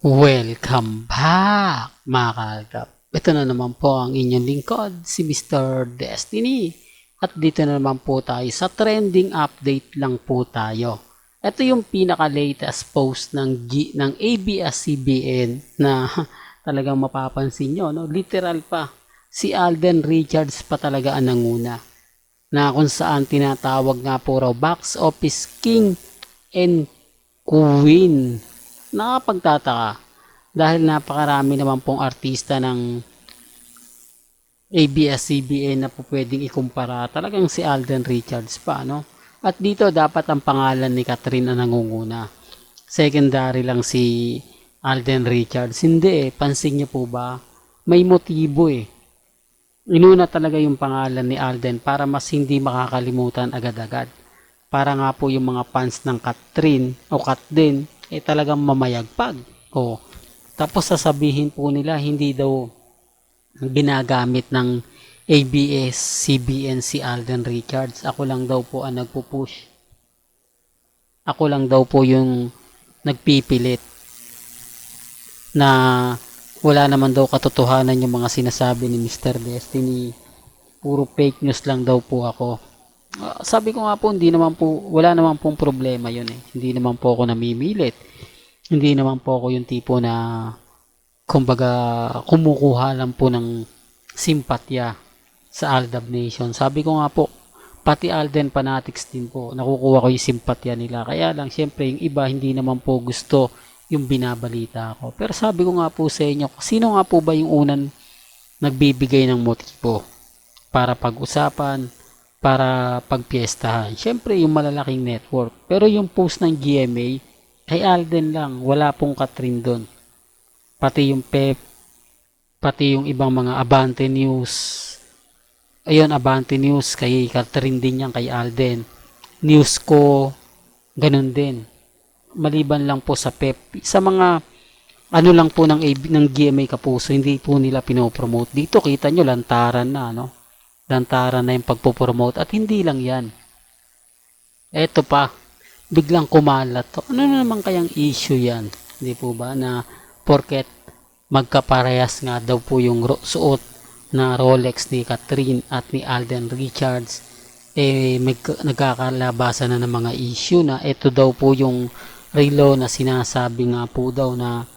Welcome back mga kalgap. Ito na naman po ang inyong lingkod, si Mr. Destiny. At dito na naman po tayo sa trending update lang po tayo. Ito yung pinaka-latest post ng ABS-CBN na talagang mapapansin nyo. No? Literal pa, si Alden Richards pa talaga ang nanguna. Na kung saan tinatawag nga po raw box office king and queen. Nakapagtataka dahil napakarami naman pong artista ng ABS-CBN na po pwedeng ikumpara. Talagang si Alden Richards pa, no? At dito dapat ang pangalan ni Catherine ang nangunguna. Secondary lang si Alden Richards. Hindi eh, pansin niyo po ba? May motibo eh. Inuna talaga yung pangalan ni Alden para mas hindi makakalimutan agad-agad. Para nga po yung mga fans ng Catherine o Kat din, eh talagang mamayagpag. O, tapos sasabihin po nila hindi daw ginagamit ng ABS-CBN si Alden Richards. Ako lang daw po ang nagpupush. Ako lang daw po yung nagpipilit na wala naman daw katotohanan yung mga sinasabi ni Mr. Destiny. Puro fake news lang daw po ako. Sabi ko nga po, wala naman pong problema yun eh. Hindi naman po ako namimilit. Hindi naman po ako yung tipo na kumbaga kumukuha lang po ng simpatya sa Aldab Nation. Sabi ko nga po, pati Alden fanatics din po, nakukuha ko yung simpatya nila. Kaya lang, syempre, yung iba hindi naman po gusto yung binabalita ko. Pero sabi ko nga po sa inyo, sino nga po ba yung unang nagbibigay ng motibo para pag-usapan, para pagpiestahan? Syempre, yung malalaking network. Pero yung post ng GMA, kay Alden lang, wala pong Catherine doon. Pati yung Pep, pati yung ibang mga Abante News. Ayun, Abante News, kay Catherine din yan, kay Alden. News ko, ganun din. Maliban lang po sa Pep. Sa mga, ano lang po ng GMA Kapuso, hindi po nila pinopromote. Dito, kita nyo, lantaran na, no? Lantaran na yung pagpopromote. At hindi lang yan. Eto pa, biglang kumalat to. Ano naman kayang issue yan? Hindi po ba na porket magkaparehas nga daw po yung suot na Rolex ni Catherine at ni Alden Richards, eh nagkakalabasan na ng mga issue na ito daw po yung relo na sinasabi nga po daw na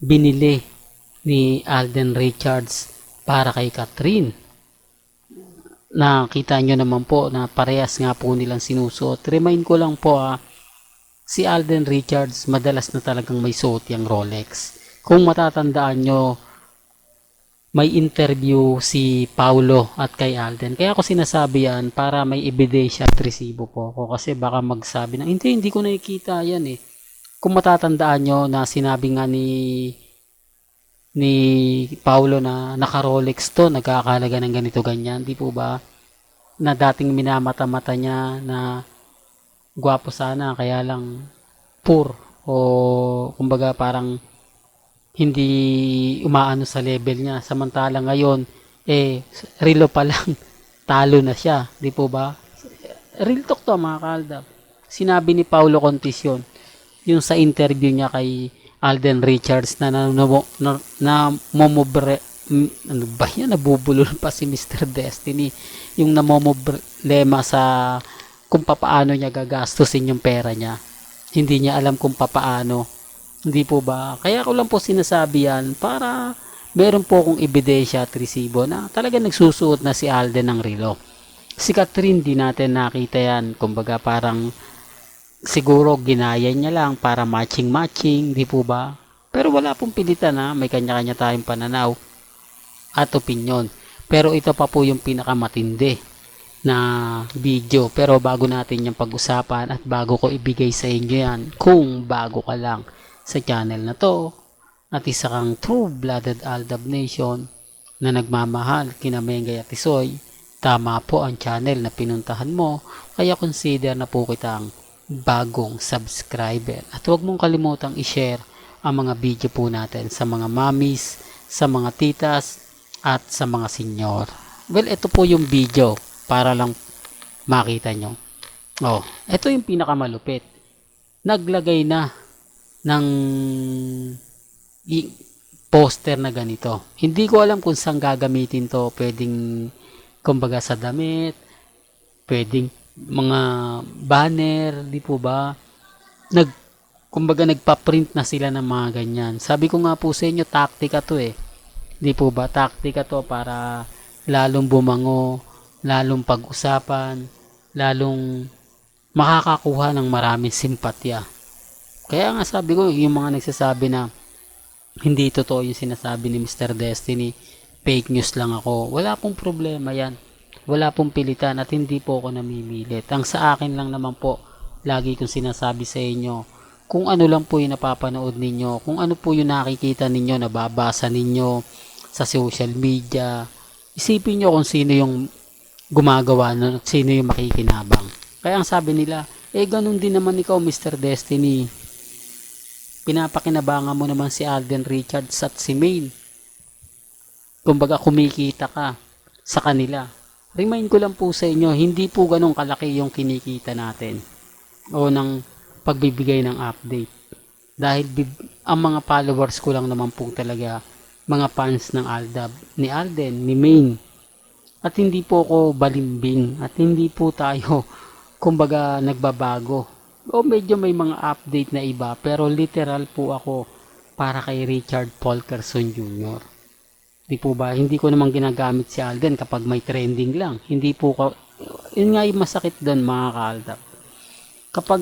binili ni Alden Richards para kay Catherine. Nakita nyo naman po na parehas nga po nilang sinusuot. Remind ko lang po si Alden Richards madalas na talagang may suot yung Rolex. Kung matatandaan nyo, may interview si Paulo at kay Alden. Kaya ako sinasabi yan para may ebidensya at resibo po ako. Kasi baka magsabi na, hindi ko nakikita yan eh. Kung matatandaan nyo na sinabi nga ni Paulo na naka-Rolex to, nagkakalaga ng ganito ganyan. Di po ba? Na dating minamata-mata niya na gwapo sana, kaya lang poor o kumbaga parang hindi umaano sa level niya. Samantala ngayon, relo pa lang, talo na siya. Di po ba? Real talk to mga kaldab. Sinabi ni Paulo Contis yun, yung sa interview niya kay Alden Richards na namomobre, ano ba yan, nabubulol pa si Mr. Destiny, yung namomoblema sa kung papaano niya gagastusin yung pera niya. Hindi niya alam kung papaano. Hindi po ba? Kaya ko lang po sinasabi yan para meron po akong ebidensya at resibo na talaga nagsusuot na si Alden ng relo. Si Catherine di natin nakita yan. Kumbaga parang siguro ginaya niya lang para matching-matching. Di po ba? Pero wala pong pilitan na may kanya-kanya tayong pananaw at opinyon. Pero ito pa po yung pinakamatindi na video. Pero bago natin yung pag-usapan at bago ko ibigay sa inyo yan, kung bago ka lang sa channel na to at isa kang true-blooded Aldab Nation na nagmamahal kina Mengay at Tisoy, tama po ang channel na pinuntahan mo, kaya consider na po kitang bagong subscriber. At huwag mong kalimutang i-share ang mga video po natin sa mga mommies, sa mga titas, at sa mga senior. Well, ito po yung video para lang makita nyo. Ito yung pinakamalupit. Naglagay na ng i- poster na ganito. Hindi ko alam kung saan gagamitin to. Pwedeng, kumbaga sa damit, pwedeng mga banner, di po ba? Nag, kumbaga nagpa-print na sila ng mga ganyan. Sabi ko nga po sa inyo, taktika to eh. Di po ba? Taktika to para lalong bumango, lalong pag-usapan, lalong makakakuha ng maraming simpatya. Kaya nga sabi ko, yung mga nagsasabi na hindi totoo yung sinasabi ni Mr. Destiny, fake news lang ako. Wala pong problema yan. Wala pong pilitan at hindi po ako namimilit. Ang sa akin lang naman po, lagi kong sinasabi sa inyo, kung ano lang po yung napapanood ninyo, kung ano po yung nakikita ninyo, nababasa ninyo sa social media, isipin nyo kung sino yung gumagawa nun at sino yung makikinabang. Kaya ang sabi nila, ganun din naman ikaw, Mr. Destiny. Pinapakinabangan mo naman si Alden Richards at si Maine. Kumbaga kumikita ka sa kanila. Remind ko lang po sa inyo, hindi po ganun kalaki yung kinikita natin o ng pagbibigay ng update. Dahil ang mga followers ko lang naman po talaga mga fans ng Aldab, ni Alden, ni Maine. At hindi po ako balimbing at hindi po tayo kumbaga nagbabago. O medyo may mga update na iba pero literal po ako para kay Richard Polkerson Jr. Di po ba? Hindi ko naman ginagamit si Alden kapag may trending lang. Hindi po ko, yun nga yung masakit doon mga kaaldap. Kapag